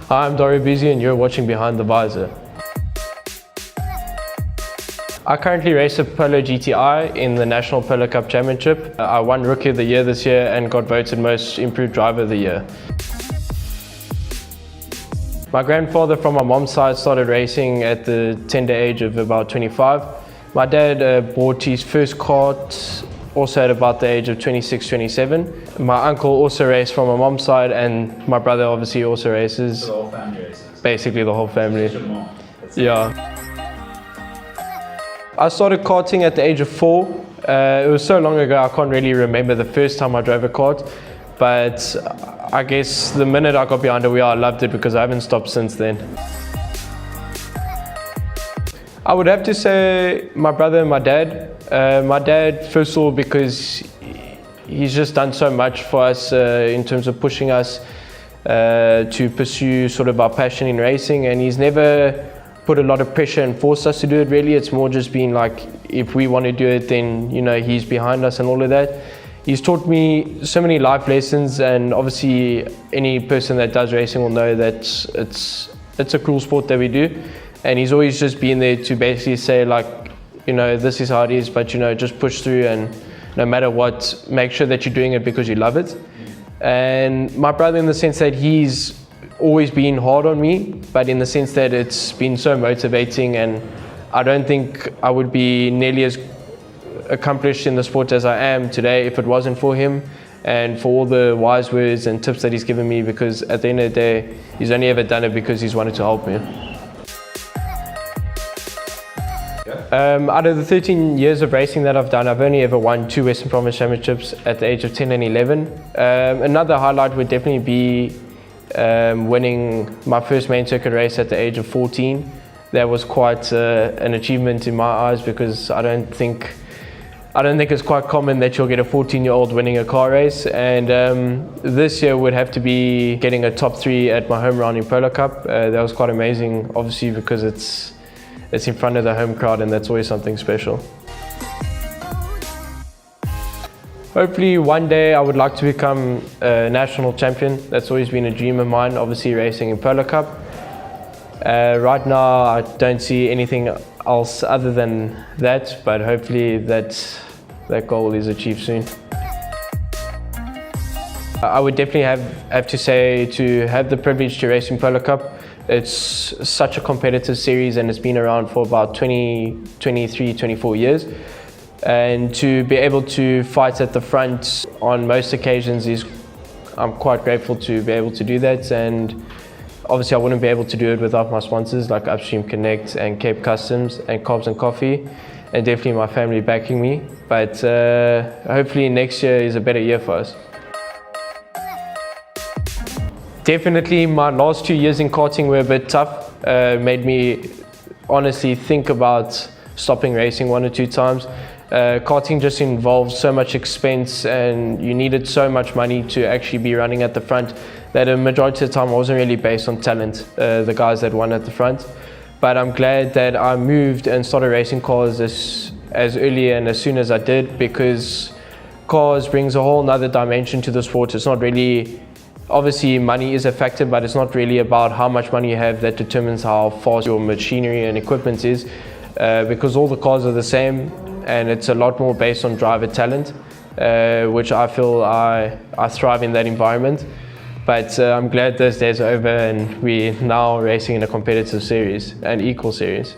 Hi, I'm Dario Busi and you're watching Behind the Visor. I currently race a Polo GTI in the National Polo Cup Championship. I won Rookie of the Year this year and got voted Most Improved Driver of the Year. My grandfather from my mom's side started racing at the tender age of about 25. My dad bought his first kart also at about the age of 26, 27. My uncle also raced from my mom's side, and my brother obviously also races. So the whole family races? Basically the whole family. Yeah. I started karting at the age of 4. It was so long ago I can't really remember the first time I drove a kart, but I guess the minute I got behind the wheel I loved it because I haven't stopped since then. I would have to say my brother and my dad. My dad, first of all, because he's just done so much for us in terms of pushing us to pursue sort of our passion in racing, and he's never put a lot of pressure and forced us to do it really. It's more just been like, if we want to do it, then he's behind us and all of that. He's taught me so many life lessons, and obviously any person that does racing will know that it's a cool sport that we do. And he's always just been there to basically say, like, this is how it is, but just push through, and no matter what, make sure that you're doing it because you love it. And my brother, in the sense that he's always been hard on me, but in the sense that it's been so motivating, and I don't think I would be nearly as accomplished in the sport as I am today if it wasn't for him and for all the wise words and tips that he's given me, because at the end of the day, he's only ever done it because he's wanted to help me. Out of the 13 years of racing that I've done, I've only ever won 2 Western Province Championships at the age of 10 and 11. Another highlight would definitely be winning my first main circuit race at the age of 14. That was quite an achievement in my eyes, because I don't think it's quite common that you'll get a 14-year-old winning a car race. And this year would have to be getting a top 3 at my home round in Polo Cup. That was quite amazing, obviously, because it's in front of the home crowd, and that's always something special. Hopefully one day I would like to become a national champion. That's always been a dream of mine, obviously racing in Polo Cup. Right now I don't see anything else other than that, but hopefully that goal is achieved soon. I would definitely have to say, to have the privilege to race in Polo Cup. It's such a competitive series, and it's been around for about 23, 24 years. And to be able to fight at the front on most occasions I'm quite grateful to be able to do that. And obviously I wouldn't be able to do it without my sponsors like Upstream Connect and Cape Customs and Carbs and Coffee, and definitely my family backing me. But hopefully next year is a better year for us. Definitely my last 2 years in karting were a bit tough. Made me honestly think about stopping racing 1 or 2 times. Karting just involves so much expense, and you needed so much money to actually be running at the front, that a majority of the time wasn't really based on talent, the guys that won at the front. But I'm glad that I moved and started racing cars as early and as soon as I did, because cars brings a whole nother dimension to the sport. It's not really, obviously money is a factor, but it's not really about how much money you have that determines how fast your machinery and equipment is, because all the cars are the same, and it's a lot more based on driver talent, which I feel I thrive in that environment. But I'm glad those days are over, and we're now racing in a competitive series, an equal series.